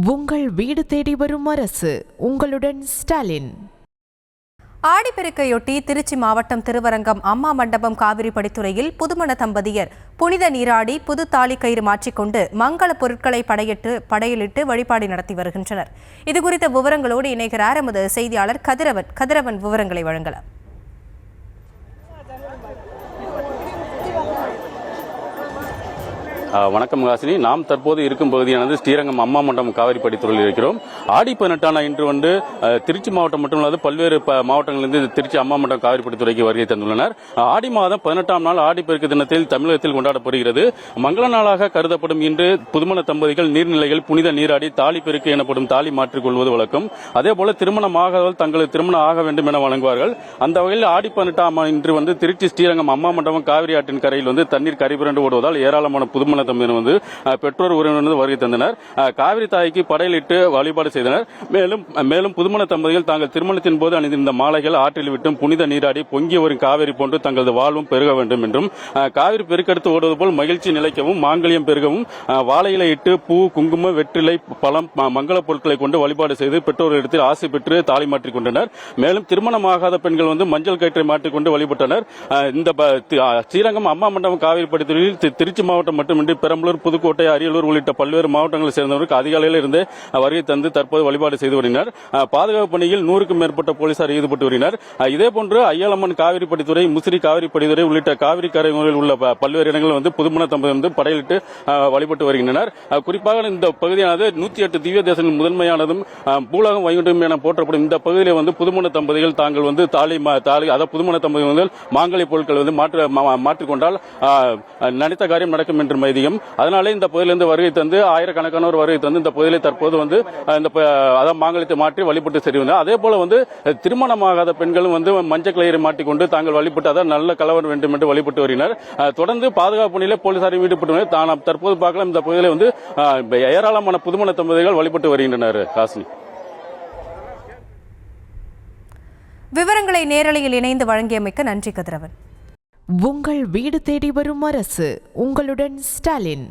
உங்கள் வீடு தேடி வரும் அரசு. உங்களுடன் ஸ்டாலின். ஆடிப்பெருக்கையொட்டி திருச்சி மாவட்டம் திருவரங்கம் அம்மா மண்டபம் காவிரி படித்துறையில் புதுமண தம்பதியர் புனித நீராடி புது தாலி கயிறு மாற்றிக்கொண்டு மங்கள பொருட்களை படையலிட்டு வழிபாடு நடத்தி வருகின்றனர். இதுகுறித்த விவரங்களோடு இணைகிறார் எமது செய்தியாளர் கதிரவன் விவரங்களை வழங்கலாம். வணக்கம் ஹாசினி. நாம் தற்போது இருக்கும் பகுதியானது ஸ்ரீரங்கம் அம்மா மண்டபம் காவிரி படித்துறையில் இருக்கிறோம். ஆடி 18 இன்று திருச்சி மாவட்டம் மட்டுமல்லாது பல்வேறு மாவட்டங்களிலிருந்து திருச்சி அம்மா மண்டபம் காவிரி படித்துறைக்கு வருகை தந்துள்ளனர். ஆடி மாதம் 18ஆம் நாள் ஆடிப்பெருக்கு தினத்தில் தமிழகத்தில் கொண்டாடப்படுகிறது. மங்கள நாளாக கருதப்படும் இன்று புதுமண தம்பதிகள் நீர்நிலைகள் புனித நீராடி தாலி பெருக்கு எனப்படும் தாலி மாற்றிக் கொள்வது வழக்கம். அதேபோல திருமணமாகவர்கள் தங்களுக்கு திருமணம் ஆக வேண்டும் என வழங்குவார்கள். அந்த வகையில் ஆடி 18ஆம் இன்று திருச்சி ஸ்ரீரங்கம் அம்மா மண்டபம் காவிரி ஆற்றின் கரையில் தண்ணீர் கரைபுரண்டு ஓடுவதால் ஏராளமான புதுமண தம்பதியினர் பெற்றோர் உறவினர் வருகை தந்தனர். காவிரி தாய்க்கு படையலிட்டு வழிபாடு செய்தனர். மேலும் புதுமண தம்பதிகள் தாங்கள் திருமணத்தின் போது அணிந்திருந்த மாலைகள் ஆற்றில் விட்டும் புனித நீராடி பொங்கி வரும் காவிரி போன்று தங்களது வாழ்வும் பெருக வேண்டும் என்றும் காவிரி பெருக்கெடுத்து ஓடுவது போல் மகிழ்ச்சி நிலைக்கவும் மாங்கல்யம் பெருகவும் வாழையிலை இட்டு பூ குங்குமம் வெற்றிலை பழம் மங்கள பொருட்களை கொண்டு வழிபாடு செய்து பெற்றோரிடத்தில் ஆசை பெற்று தாலி மாற்றிக் கொண்டனர். மேலும் திருமணமாகாத பெண்கள் மஞ்சள் கயிற்றை மாற்றிக்கொண்டு வழிபட்டனர். இந்த ஸ்ரீரங்கம் அம்மா மண்டபம் காவிரி படித்துறையில் திருச்சி மாவட்டம் மட்டுமின்றி பெரம்பலூர் புதுக்கோட்டை அரியலூர் உள்ளிட்ட பல்வேறு மாவட்டங்களை சேர்ந்தவருக்கு அதிகாலையில் இருந்து வருகை தந்து தற்போது வழிபாடு செய்து வருகின்றனர். பாதுகாப்பு பணியில் 100க்கும் மேற்பட்ட போலீசார் ஈடுபட்டு வருகின்றனர். இதேபோன்று ஐயலம்மன் காவிரி படித்துறை முசிறி காவிரி படித்துறை உள்ளிட்ட காவிரி கரைகளில் உள்ள பல்வேறு இடங்களில் புதுமண தம்பதி படையிலிட்டு வழிபட்டு வருகின்றனர். குறிப்பாக இந்த பகுதியானது 108 திவ்ய தேசங்களின் முதன்மையானதும் பூலகம் வைகுண்டம் என போற்றப்படும் இந்த பகுதியில் புதுமண தம்பதிகள் தாங்கள் தாலி அதாவது புதுமண தம்பதிகள் மாங்கல்ய பொருட்கள் மாற்றிக்கொண்டால் நினைத்த காரியம் நடக்கும் என்று மைதியம். அதனாலே இந்த பகுதியிலிருந்து வருகை தந்து ஆயிரக்கணக்கானோர் வருகை தந்து இந்த பகுதியில் தற்போது இந்த மாங்கல்யத்தை மாற்றி வழிபட்டு செல்கின்றனர். அதே போல திருமணமாகாத பெண்களும் மஞ்சள் கயிறை மாட்டிக்கொண்டு தாங்கள் வழிபட்டு அதாவது நல்ல கலவரம் வேண்டும் என்று வழிபட்டு வருகின்றனர். தொடர்ந்து பாதுகாப்பு பணியில் போலீசார் ஈடுபட்டு தற்போது பார்க்கலாம் இந்த பகுதியில் ஏராளமான புதுமண தம்பதிகள் வழிபட்டு வருகின்றனர். காசினி, விவரங்களை நேரலையில் இணைந்து வழங்கியமைக்கு நன்றி கதிரவன். உங்கள் வீடு தேடி வரும் அரசு. உங்களுடன் ஸ்டாலின்.